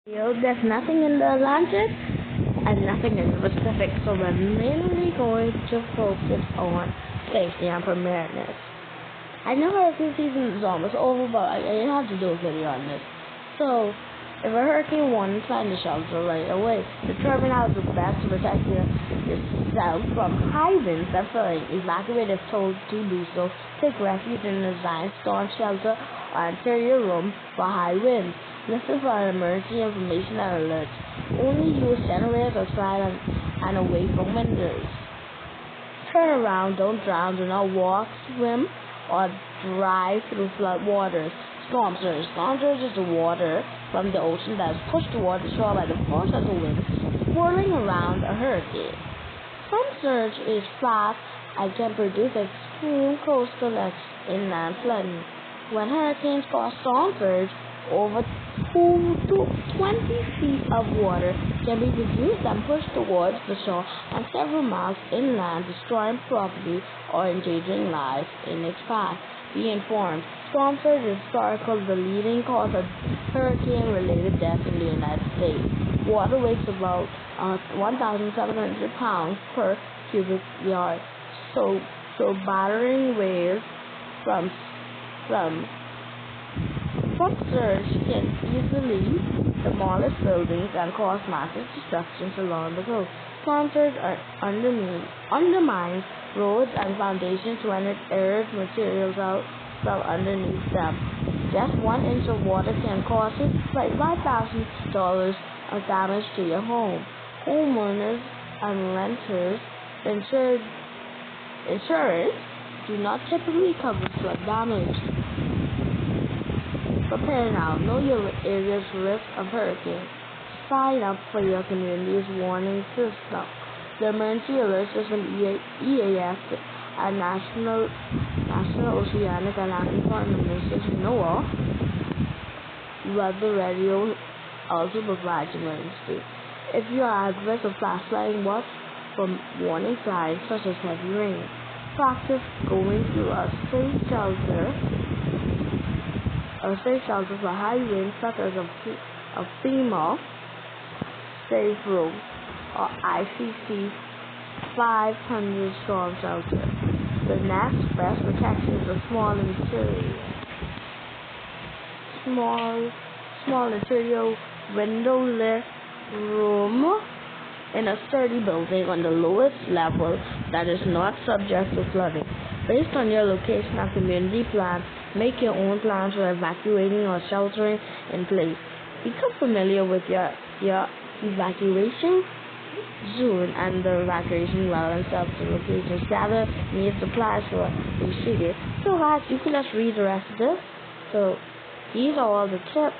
There's nothing in the Atlantic and nothing in the Pacific, so we're mainly going to focus on safety and preparedness. I know hurricane season is almost over, but I have to do a video on this. So, if a hurricane warning, find a shelter right away. Determine how the best to protect yourself from high winds and flooding. Evacuate if told to do so. Take refuge in a designed storm shelter or interior room for high winds. Listen for emergency information and alerts. Only use generators outside and away from windows. Turn around, don't drown, do not walk, swim, or drive through flood waters. Storm surge. Storm surge is the water from the ocean that is pushed toward the shore by the force of the wind, swirling around a hurricane. Storm surge is fast and can produce extreme coastal and inland flooding. When hurricanes cause storm surge, over 2 to 20 feet of water can be produced and pushed towards the shore and several miles inland, destroying property or endangering lives in its path. Be informed. Storm surge is historically the leading cause of hurricane-related deaths in the United States. Water weighs about 1,700 pounds per cubic yard. So battering waves from surge can easily demolish buildings and cause massive destructions along the coast. Storm surge undermines roads and foundations when it erodes materials out from underneath them. Just 1 inch of water can cause $5,000 of damage to your home. Homeowners and renters insurance do not typically cover flood damage. Prepare now. Know your area's risk of hurricane. Sign up for your community's warning system. The Emergency Alert System EAS and National Oceanic and Atmospheric Administration NOAA Weather Radio also provides emergency. If you are at risk of flash flooding, watch for warning signs such as heavy rain. Practice going to a safe shelter for high winds such as a FEMA safe room or ICC 500 storm shelter. The next best protection is a small interior window-lit room in a sturdy building on the lowest level that is not subject to flooding. Based on your location and community plan, make your own plans for evacuating or sheltering in place. Become familiar with your evacuation zone and the evacuation route and shelter locations. Gather need supplies for each city. So guys, you can just read the rest of this. So these are all the tips.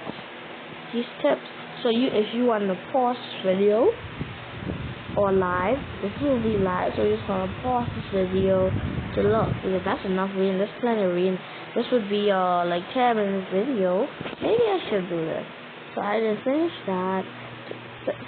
These tips. So if you want to pause this video or live, this will be live. So you're just gonna pause this video to look, because that's enough reading. There's plenty of reading. This would be like 10 minutes video. Maybe I should do this. So I didn't finish that.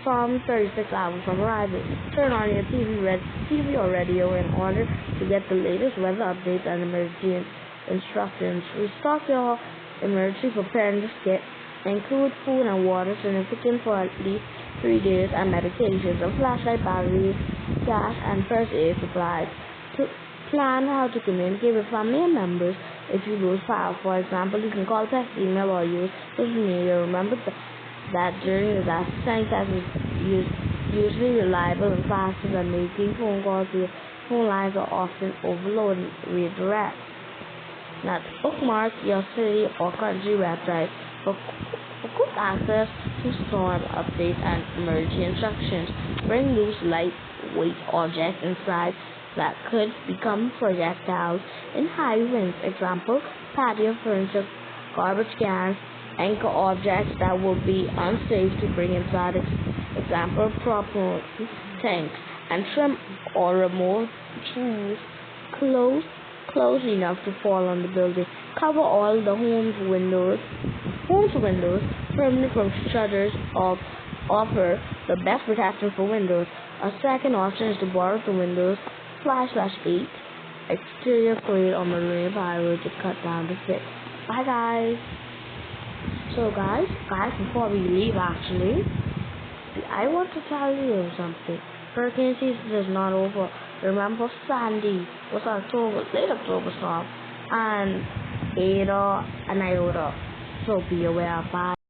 From 36 hours from arrival. Turn on your TV or radio in order to get the latest weather updates and emergency instructions. Restock your emergency preparedness kit. Include food and water significant for at least 3 days and medications, a flashlight, batteries, gas, and first aid supplies. To plan how to communicate with family members if you lose power. For example, you can call, text, email, or use social media. Remember that during disaster, sanitizer is usually reliable and faster than making phone calls. Your phone lines are often overloaded and redirect. Now, bookmark your city or country website for quick access to storm updates and emergency instructions. Bring loose, lightweight objects inside that could become projectiles in high winds. Example, patio furniture, garbage cans, anchor objects that will be unsafe to bring inside. Example, propane tanks, and trim or remove trees close enough to fall on the building. Cover all the home's windows. Permanent from shutters offer the best protection for windows. A second option is to borrow the windows /8 exterior crate or marine plywood to cut down the stick. Bye guys. So guys, before we leave actually, I want to tell you something. Hurricane season is not over. Remember Sandy was late October storm, and Ada and Iota. So be aware. Bye.